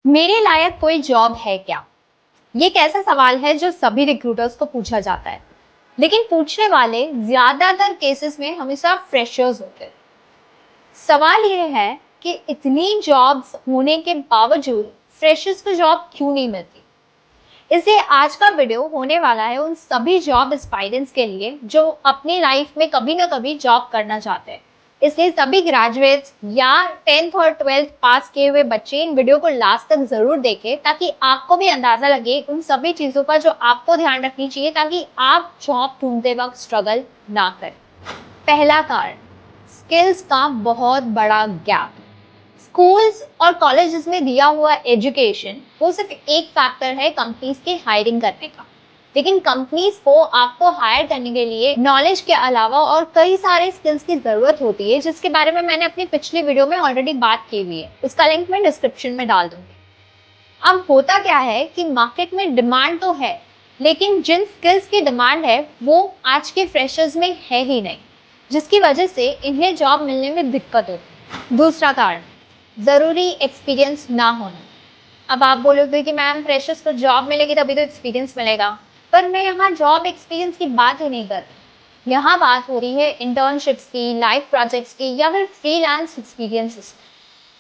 मेरे लायक कोई जॉब है क्या? ये एक ऐसा सवाल है जो सभी रिक्रूटर्स को पूछा जाता है, लेकिन पूछने वाले ज्यादातर केसेस में हमेशा फ्रेशर्स होते हैं। सवाल ये है कि इतनी जॉब्स होने के बावजूद फ्रेशर्स को जॉब क्यों नहीं मिलती। इसलिए आज का वीडियो होने वाला है उन सभी जॉब एस्पायरेंट्स के लिए जो अपनी लाइफ में कभी ना कभी जॉब करना चाहते हैं। इसलिए सभी ग्रेजुएट्स या 10th और 12th पास किए हुए बच्चे इन वीडियो को लास्ट तक जरूर देखें, ताकि आपको भी अंदाजा लगे उन सभी चीजों का जो आपको ध्यान रखनी चाहिए, ताकि आप जॉब ढूंढते वक्त स्ट्रगल ना करें। पहला कारण, स्किल्स का बहुत बड़ा गैप। स्कूल्स और कॉलेजेस में दिया हुआ एजुकेशन वो सिर्फ एक फैक्टर है कंपनीज की हायरिंग करने का, लेकिन कंपनीज को आपको हायर करने के लिए नॉलेज के अलावा और कई सारे स्किल्स की जरूरत होती है, जिसके बारे में मैंने अपनी पिछली वीडियो में ऑलरेडी बात की हुई है। उसका लिंक मैं डिस्क्रिप्शन में डाल दूंगी। अब होता क्या है कि मार्केट में डिमांड तो है, लेकिन जिन स्किल्स की डिमांड है वो आज के फ्रेशर्स में है ही नहीं, जिसकी वजह से इन्हें जॉब मिलने में दिक्कत होती है। दूसरा कारण, जरूरी एक्सपीरियंस ना होना। अब आप बोलोगे कि मैम फ्रेशर्स को जॉब मिलेगी तभी तो एक्सपीरियंस मिलेगा, पर मैं यहाँ जॉब एक्सपीरियंस की बात ही नहीं कर रही। यहाँ बात हो रही है इंटर्नशिप्स की, लाइव प्रोजेक्ट्स की, या फिर फ्रीलांस एक्सपीरियंसेस।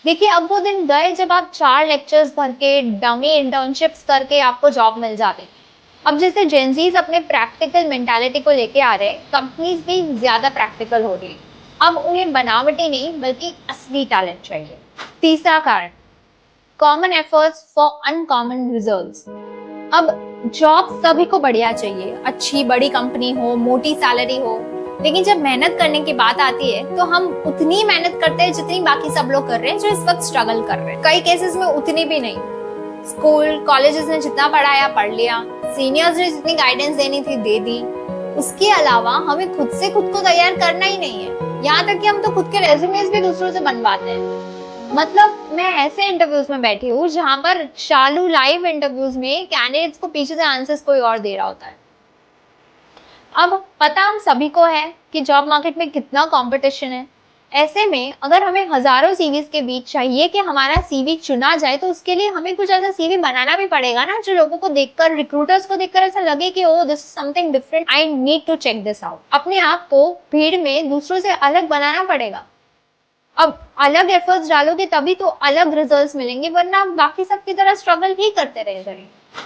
देखिए, अब वो दिन गए जब आप 4 लेक्चर्स भर के डमी इंटर्नशिप्स करके आपको जॉब मिल जाती। अब जैसे जेनजीज अपने प्रैक्टिकल मेंटालिटी को लेके आ रहे हैं, कंपनीज भी ज्यादा प्रैक्टिकल हो रही है। अब उन्हें बनावटी नहीं बल्कि असली टैलेंट चाहिए। तीसरा कारण, common efforts for uncommon results. अब जॉब सभी को बढ़िया चाहिए, अच्छी बड़ी कंपनी हो, मोटी सैलरी हो, लेकिन जब मेहनत करने की बात आती है तो हम उतनी मेहनत करते हैं जितनी बाकी सब लोग कर रहे हैं जो इस वक्त स्ट्रगल कर रहे हैं। कई केसेस में उतनी भी नहीं। स्कूल कॉलेजेस ने जितना पढ़ाया पढ़ लिया, सीनियर्स ने जितनी गाइडेंस देनी थी दे दी। उसके अलावा हमें खुद से खुद को तैयार करना ही नहीं है। यहाँ तक कि हम तो खुद के रेज्यूमेस भी दूसरों से बनवाते हैं। मतलब मैं ऐसे इंटरव्यूज में बैठी हूँ जहां पर चालू लाइव इंटरव्यूज में कैंडिडेट्स को पीछे से आंसर्स कोई और दे रहा होता है। अब पता हम सभी को है कि जॉब मार्केट में कितना कंपटीशन है। ऐसे में अगर हमें हजारों सीवीज के बीच चाहिए कि हमारा सीवी चुना जाए, तो उसके लिए हमें कुछ ऐसा सीवी बनाना भी पड़ेगा ना, जो लोगों को देखकर, रिक्रूटर्स को देखकर ऐसा लगे कि oh this is something different, I need to check this out. अपने आप को भीड़ में दूसरों से अलग बनाना पड़ेगा। अब अलग एफर्ट्स डालोगे तभी तो अलग रिजल्ट्स मिलेंगे, वरना बाकी सबकी तरह स्ट्रगल ही करते रहेंगे।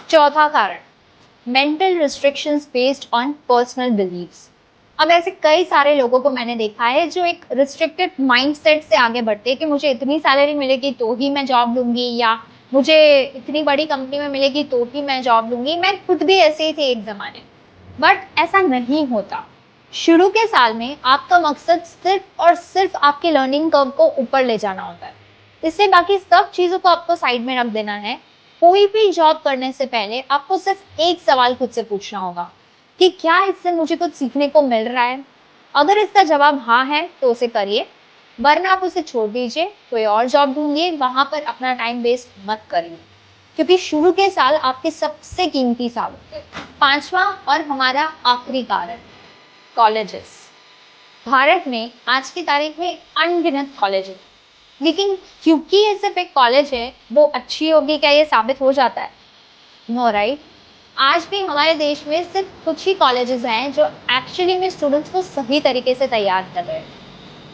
चौथा कारण, mental restrictions based on personal beliefs. अब ऐसे कई सारे लोगों को मैंने देखा है जो एक रिस्ट्रिक्टेड माइंडसेट से आगे बढ़ते हैं कि मुझे इतनी सैलरी मिलेगी तो ही मैं जॉब लूंगी, या मुझे इतनी बड़ी कंपनी में मिलेगी तो ही मैं जॉब लूंगी। मैं खुद भी ऐसे ही थी एक जमाने, बट ऐसा नहीं होता। शुरू के साल में आपका मकसद सिर्फ और सिर्फ आपके लर्निंग कर्व को ऊपर ले जाना होता है। इससे बाकी सब चीजों को आपको साइड में रख देना है। कोई भी जॉब करने से पहले आपको सिर्फ एक सवाल खुद से पूछना होगा कि क्या इससे मुझे कुछ सीखने को मिल रहा है। अगर इसका जवाब हाँ है तो उसे करिए, वरना आप उसे छोड़ दीजिए, कोई और जॉब ढूंढिए, वहां पर अपना टाइम वेस्ट मत करिए, क्योंकि शुरू के साल आपके सबसे कीमती साल होते हैं। पांचवा और हमारा आखिरी कारण, कॉलेजेस। भारत में आज की तारीख में अनगिनत कॉलेज है, लेकिन क्योंकि ये सिर्फ एक कॉलेज है वो अच्छी होगी क्या ये साबित हो जाता है? No right. आज भी हमारे देश में सिर्फ कुछ ही कॉलेजेस हैं जो एक्चुअली में स्टूडेंट्स को सही तरीके से तैयार कर रहे हैं।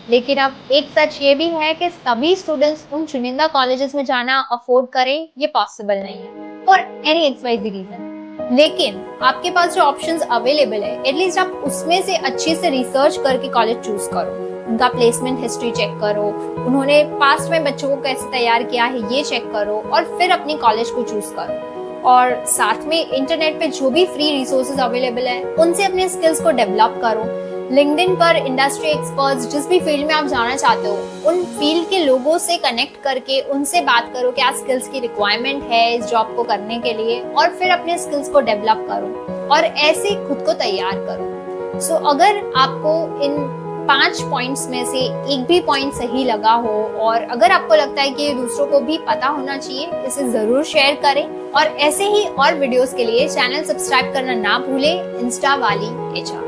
लेकिन अब एक सच ये भी है कि सभी स्टूडेंट्स उन चुनिंदा कॉलेजेस में जाना अफोर्ड करें, ये पॉसिबल नहीं है फॉर एनी एक्सवाइजी रीजन। लेकिन आपके पास जो ऑप्शंस अवेलेबल है, एटलीस्ट आप उसमें से अच्छे से रिसर्च करके कॉलेज चूज करो। उनका प्लेसमेंट हिस्ट्री चेक करो, उन्होंने पास्ट में बच्चों को कैसे तैयार किया है ये चेक करो, और फिर अपनी कॉलेज को चूज करो। और साथ में इंटरनेट पे जो भी फ्री रिसोर्सेज अवेलेबल है उनसे अपने स्किल्स को डेवलप करो। लिंक्डइन पर इंडस्ट्री एक्सपर्ट्स, जिस भी फील्ड में आप जाना चाहते हो उन फील्ड के लोगों से कनेक्ट करके उनसे बात करो क्या स्किल्स की रिक्वायरमेंट है इस जॉब को करने के लिए, और फिर अपने स्किल्स को डेवलप करो और ऐसे खुद को तैयार करो। सो अगर आपको इन 5 पॉइंट्स में से एक भी पॉइंट सही लगा हो, और अगर आपको लगता है कि ये दूसरों को भी पता होना चाहिए, इसे जरूर शेयर करें। और ऐसे ही और वीडियोस के लिए चैनल सब्सक्राइब करना ना भूलें। इंस्टा वाली HR।